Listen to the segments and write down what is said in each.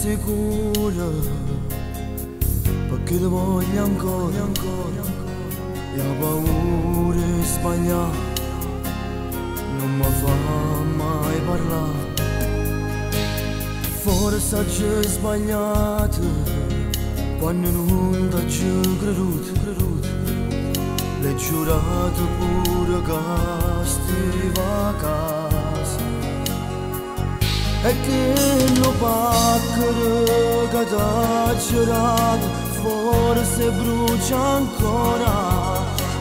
sicura perché ti voglio ancora, e ho paura di sbagliare, non mi fa mai parlare. Forse c'è sbagliato quando non ti ho creduto, l'hai giurato pure che stiva a casa, e che non paccare che ti ha giurato forse brucia ancora,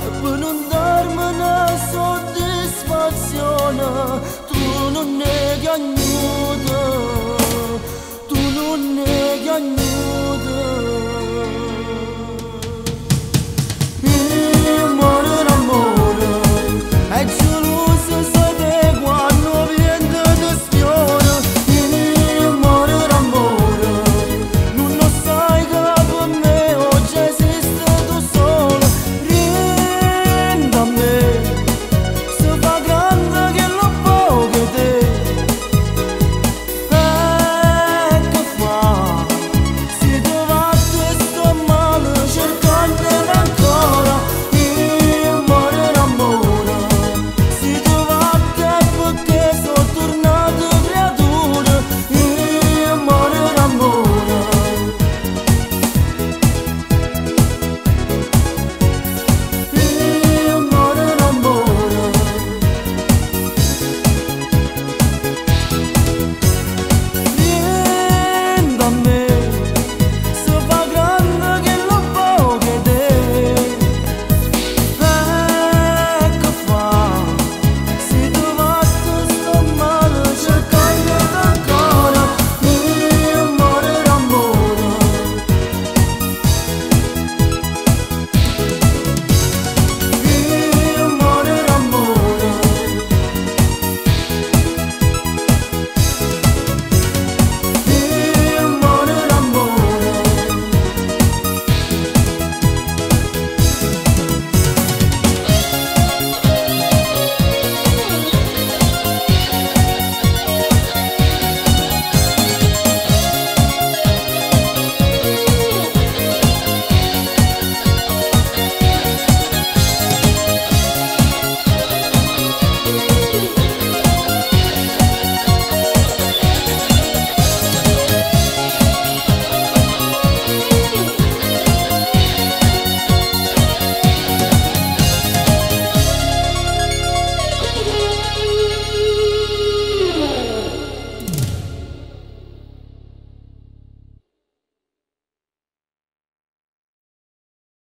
e per non darmi una soddisfazione tu non ne hai aiuto.